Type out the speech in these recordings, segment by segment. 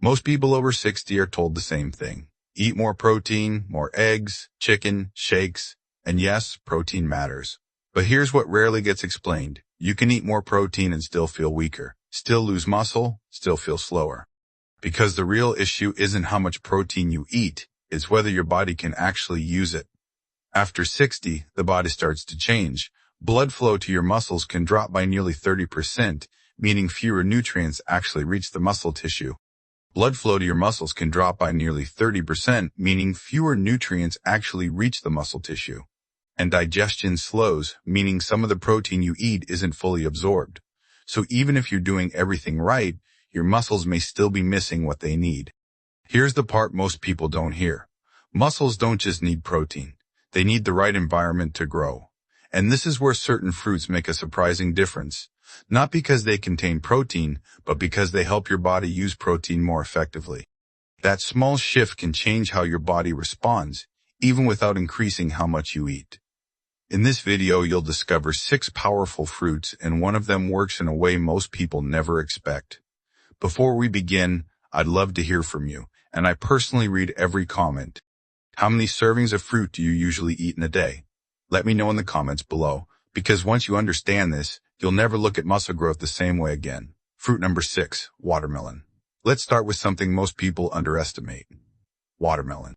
Most people over 60 are told the same thing. Eat more protein, more eggs, chicken, shakes, and yes, protein matters. But here's what rarely gets explained. You can eat more protein and still feel weaker, still lose muscle, still feel slower. Because the real issue isn't how much protein you eat, it's whether your body can actually use it. After 60, the body starts to change. Blood flow to your muscles can drop by nearly 30%, meaning fewer nutrients actually reach the muscle tissue. Blood flow to your muscles can drop by nearly 30%, meaning fewer nutrients actually reach the muscle tissue. And digestion slows, meaning some of the protein you eat isn't fully absorbed. So even if you're doing everything right, your muscles may still be missing what they need. Here's the part most people don't hear. Muscles don't just need protein. They need the right environment to grow. And this is where certain fruits make a surprising difference. Not because they contain protein, but because they help your body use protein more effectively. That small shift can change how your body responds, even without increasing how much you eat. In this video, you'll discover 6 powerful fruits, and one of them works in a way most people never expect. Before we begin, I'd love to hear from you, and I personally read every comment. How many servings of fruit do you usually eat in a day? Let me know in the comments below, because once you understand this, you'll never look at muscle growth the same way again. Fruit number 6, watermelon. Let's start with something most people underestimate. Watermelon.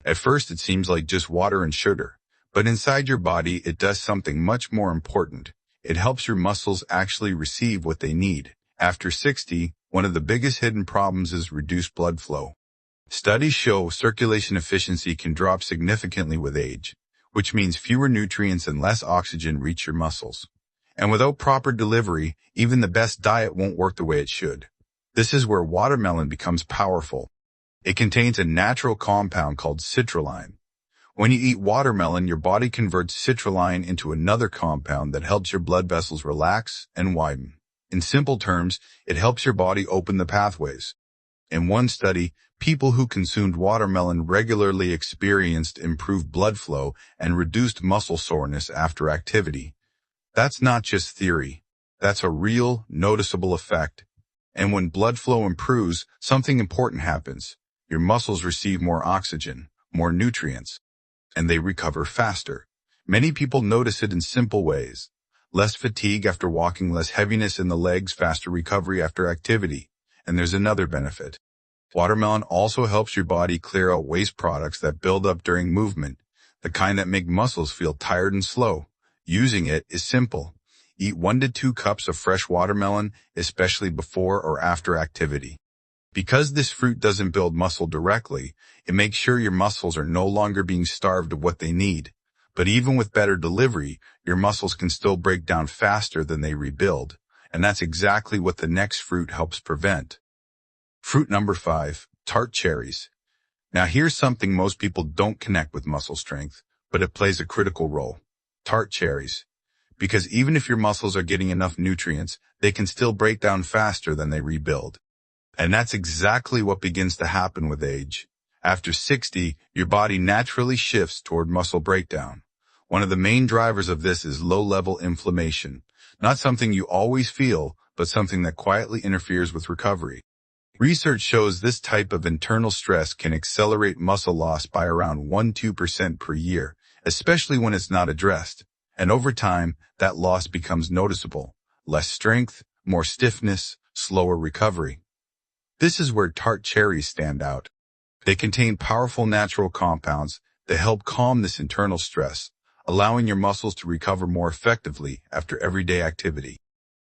At first, it seems like just water and sugar, but inside your body, it does something much more important. It helps your muscles actually receive what they need. After 60, one of the biggest hidden problems is reduced blood flow. Studies show circulation efficiency can drop significantly with age, which means fewer nutrients and less oxygen reach your muscles. And without proper delivery, even the best diet won't work the way it should. This is where watermelon becomes powerful. It contains a natural compound called citrulline. When you eat watermelon, your body converts citrulline into another compound that helps your blood vessels relax and widen. In simple terms, it helps your body open the pathways. In one study, people who consumed watermelon regularly experienced improved blood flow and reduced muscle soreness after activity. That's not just theory. That's a real, noticeable effect. And when blood flow improves, something important happens. Your muscles receive more oxygen, more nutrients, and they recover faster. Many people notice it in simple ways. Less fatigue after walking, less heaviness in the legs, faster recovery after activity. And there's another benefit. Watermelon also helps your body clear out waste products that build up during movement, the kind that make muscles feel tired and slow. Using it is simple. Eat 1 to 2 cups of fresh watermelon, especially before or after activity. Because this fruit doesn't build muscle directly, it makes sure your muscles are no longer being starved of what they need. But even with better delivery, your muscles can still break down faster than they rebuild. And that's exactly what the next fruit helps prevent. Fruit number 5, tart cherries. Now here's something most people don't connect with muscle strength, but it plays a critical role. Tart cherries. Because even if your muscles are getting enough nutrients, they can still break down faster than they rebuild. And that's exactly what begins to happen with age. After 60, your body naturally shifts toward muscle breakdown. One of the main drivers of this is low-level inflammation. Not something you always feel, but something that quietly interferes with recovery. Research shows this type of internal stress can accelerate muscle loss by around 1–2% per year, especially when it's not addressed. And over time, that loss becomes noticeable. Less strength, more stiffness, slower recovery. This is where tart cherries stand out. They contain powerful natural compounds that help calm this internal stress, allowing your muscles to recover more effectively after everyday activity.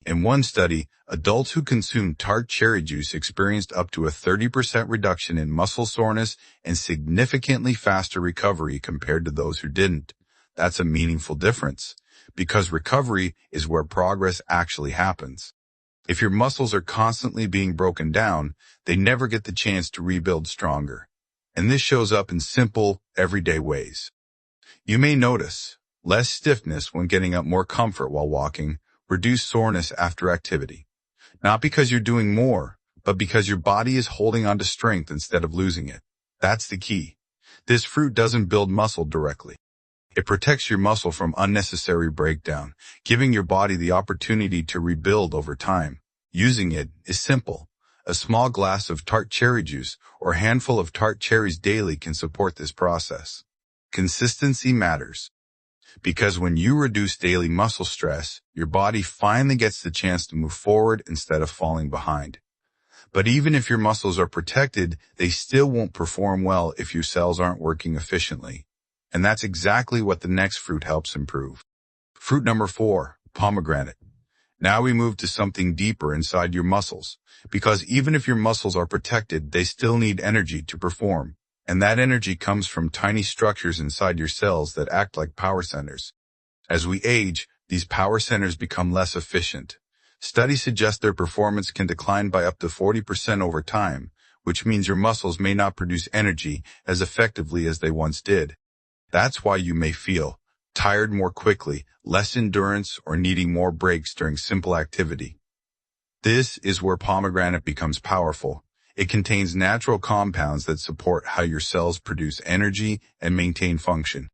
In one study, adults who consumed tart cherry juice experienced up to a 30% reduction in muscle soreness and significantly faster recovery compared to those who didn't. That's a meaningful difference, because recovery is where progress actually happens. If your muscles are constantly being broken down, they never get the chance to rebuild stronger. And this shows up in simple, everyday ways. You may notice less stiffness when getting up, more comfort while walking, reduced soreness after activity. Not because you're doing more, but because your body is holding on to strength instead of losing it. That's the key. This fruit doesn't build muscle directly. It protects your muscle from unnecessary breakdown, giving your body the opportunity to rebuild over time. Using it is simple. A small glass of tart cherry juice or a handful of tart cherries daily can support this process. Consistency matters, because when you reduce daily muscle stress, your body finally gets the chance to move forward instead of falling behind. But even if your muscles are protected, they still won't perform well if your cells aren't working efficiently. And that's exactly what the next fruit helps improve. Fruit number 4, pomegranate. Now we move to something deeper inside your muscles, because even if your muscles are protected, they still need energy to perform. And that energy comes from tiny structures inside your cells that act like power centers. As we age, these power centers become less efficient. Studies suggest their performance can decline by up to 40% over time, which means your muscles may not produce energy as effectively as they once did. That's why you may feel tired more quickly, less endurance, or needing more breaks during simple activity. This is where pomegranate becomes powerful. It contains natural compounds that support how your cells produce energy and maintain function.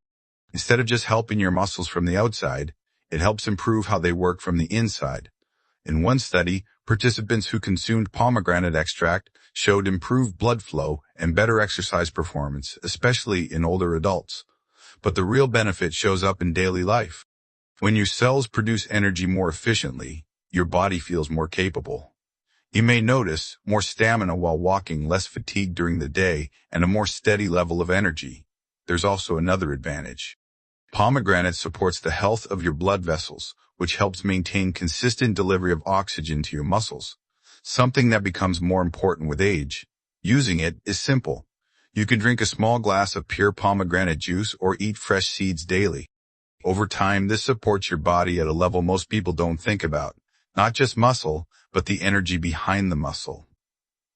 Instead of just helping your muscles from the outside, it helps improve how they work from the inside. In one study, participants who consumed pomegranate extract showed improved blood flow and better exercise performance, especially in older adults. But the real benefit shows up in daily life. When your cells produce energy more efficiently, your body feels more capable. You may notice more stamina while walking, less fatigue during the day, and a more steady level of energy. There's also another advantage. Pomegranate supports the health of your blood vessels, which helps maintain consistent delivery of oxygen to your muscles, something that becomes more important with age. Using it is simple. You can drink a small glass of pure pomegranate juice or eat fresh seeds daily. Over time, this supports your body at a level most people don't think about. Not just muscle, but the energy behind the muscle.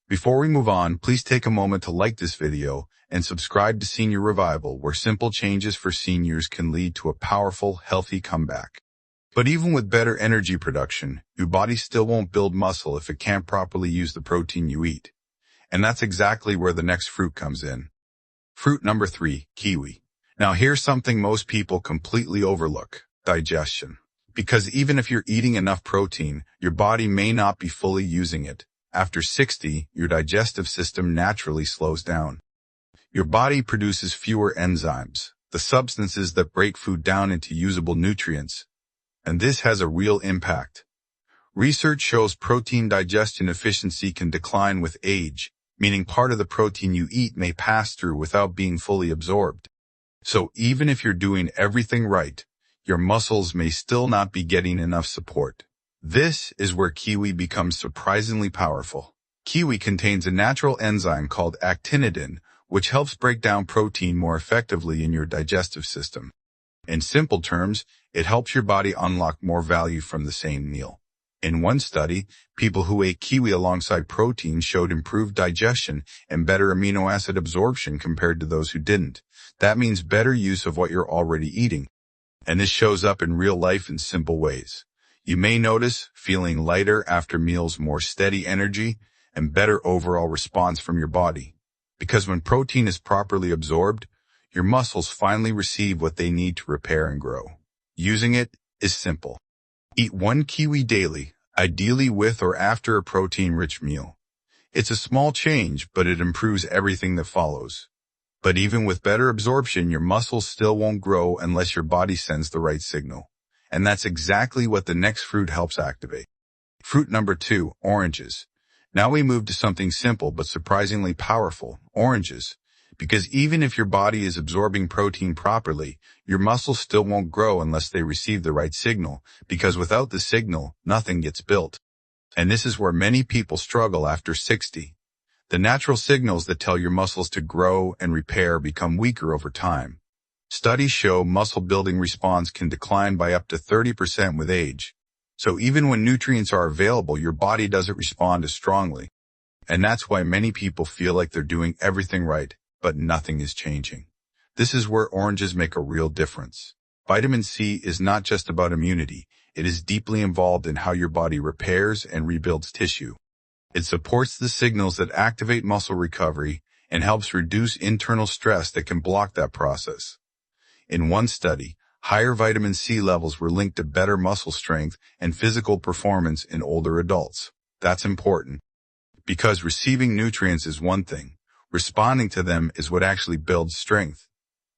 Before we move on, please take a moment to like this video and subscribe to Senior Revival, where simple changes for seniors can lead to a powerful, healthy comeback. But even with better energy production, your body still won't build muscle if it can't properly use the protein you eat. And that's exactly where the next fruit comes in. Fruit number 3, kiwi. Now here's something most people completely overlook: digestion. Because even if you're eating enough protein, your body may not be fully using it. After 60, your digestive system naturally slows down. Your body produces fewer enzymes, the substances that break food down into usable nutrients. And this has a real impact. Research shows protein digestion efficiency can decline with age, meaning part of the protein you eat may pass through without being fully absorbed. So even if you're doing everything right, your muscles may still not be getting enough support. This is where kiwi becomes surprisingly powerful. Kiwi contains a natural enzyme called actinidin, which helps break down protein more effectively in your digestive system. In simple terms, it helps your body unlock more value from the same meal. In one study, people who ate kiwi alongside protein showed improved digestion and better amino acid absorption compared to those who didn't. That means better use of what you're already eating. And this shows up in real life in simple ways. You may notice feeling lighter after meals, more steady energy, and better overall response from your body. Because when protein is properly absorbed, your muscles finally receive what they need to repair and grow. Using it is simple. Eat 1 kiwi daily, ideally with or after a protein-rich meal. It's a small change, but it improves everything that follows. But even with better absorption, your muscles still won't grow unless your body sends the right signal. And that's exactly what the next fruit helps activate. Fruit number 2, oranges. Now we move to something simple but surprisingly powerful: oranges. Because even if your body is absorbing protein properly, your muscles still won't grow unless they receive the right signal, because without the signal, nothing gets built. And this is where many people struggle after 60. The natural signals that tell your muscles to grow and repair become weaker over time. Studies show muscle building response can decline by up to 30% with age. So even when nutrients are available, your body doesn't respond as strongly. And that's why many people feel like they're doing everything right, but nothing is changing. This is where oranges make a real difference. Vitamin C is not just about immunity. It is deeply involved in how your body repairs and rebuilds tissue. It supports the signals that activate muscle recovery and helps reduce internal stress that can block that process. In one study, higher vitamin C levels were linked to better muscle strength and physical performance in older adults. That's important, Because receiving nutrients is one thing, responding to them is what actually builds strength.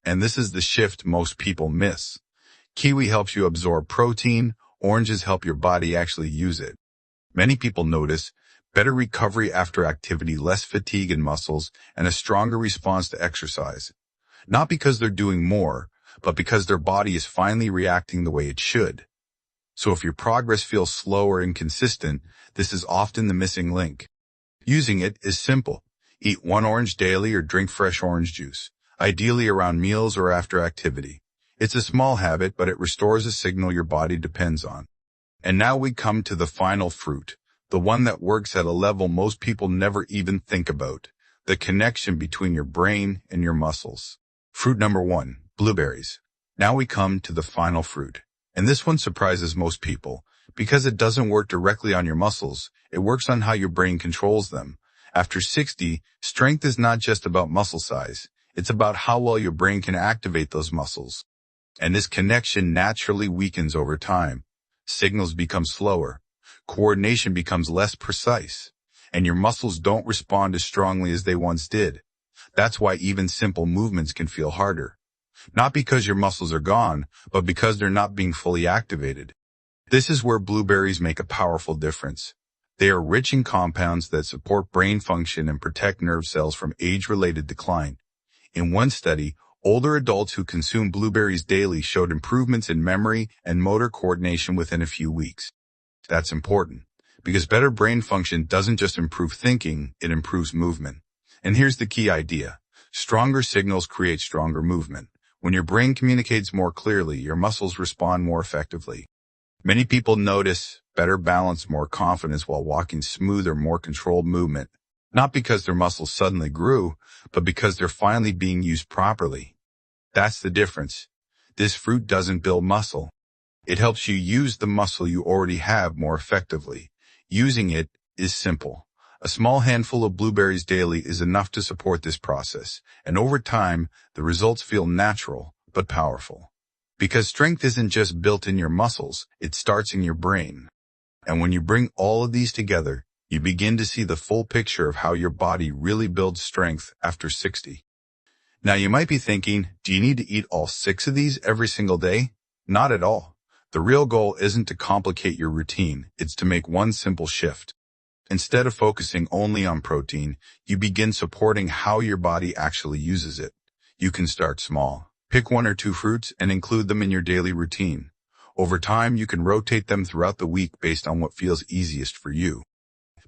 And this is the shift most people miss. Kiwi helps you absorb protein, oranges help your body actually use it. Many people notice better recovery after activity, less fatigue in muscles, and a stronger response to exercise. Not because they're doing more, but because their body is finally reacting the way it should. So if your progress feels slow or inconsistent, this is often the missing link. Using it is simple. Eat one orange daily or drink fresh orange juice, ideally around meals or after activity. It's a small habit, but it restores a signal your body depends on. And now we come to the final fruit, the one that works at a level most people never even think about, the connection between your brain and your muscles. Fruit number 1, blueberries. Now we come to the final fruit. And this one surprises most people, because it doesn't work directly on your muscles, it works on how your brain controls them. After 60, strength is not just about muscle size, it's about how well your brain can activate those muscles. And this connection naturally weakens over time. Signals become slower, coordination becomes less precise, and your muscles don't respond as strongly as they once did. That's why even simple movements can feel harder. Not because your muscles are gone, but because they're not being fully activated. This is where blueberries make a powerful difference. They are rich in compounds that support brain function and protect nerve cells from age-related decline. In one study, older adults who consumed blueberries daily showed improvements in memory and motor coordination within a few weeks. That's important, because better brain function doesn't just improve thinking, it improves movement. And here's the key idea. Stronger signals create stronger movement. When your brain communicates more clearly, your muscles respond more effectively. Many people notice better balance, more confidence while walking smoother, more controlled movement, not because their muscles suddenly grew, but because they're finally being used properly. That's the difference. This fruit doesn't build muscle. It helps you use the muscle you already have more effectively. Using it is simple. A small handful of blueberries daily is enough to support this process, and over time, the results feel natural but powerful. Because strength isn't just built in your muscles, it starts in your brain. And when you bring all of these together, you begin to see the full picture of how your body really builds strength after 60. Now you might be thinking, do you need to eat all 6 of these every single day? Not at all. The real goal isn't to complicate your routine, it's to make one simple shift. Instead of focusing only on protein, you begin supporting how your body actually uses it. You can start small. Pick 1 or 2 fruits and include them in your daily routine. Over time, you can rotate them throughout the week based on what feels easiest for you.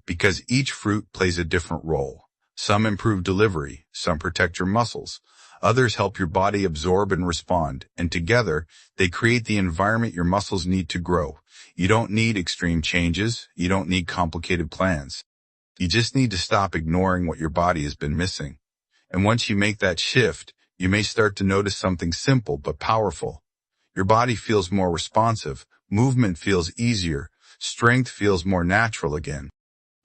Because each fruit plays a different role. Some improve delivery, some protect your muscles, others help your body absorb and respond, and together, they create the environment your muscles need to grow. You don't need extreme changes, you don't need complicated plans. You just need to stop ignoring what your body has been missing. And once you make that shift, you may start to notice something simple but powerful. Your body feels more responsive, movement feels easier, strength feels more natural again.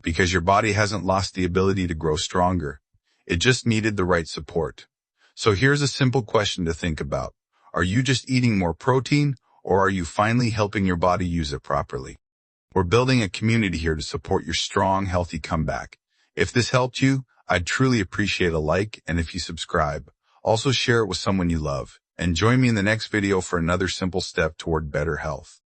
Because your body hasn't lost the ability to grow stronger. It just needed the right support. So here's a simple question to think about. Are you just eating more protein, or are you finally helping your body use it properly? We're building a community here to support your strong, healthy comeback. If this helped you, I'd truly appreciate a like, and if you subscribe, also share it with someone you love. And join me in the next video for another simple step toward better health.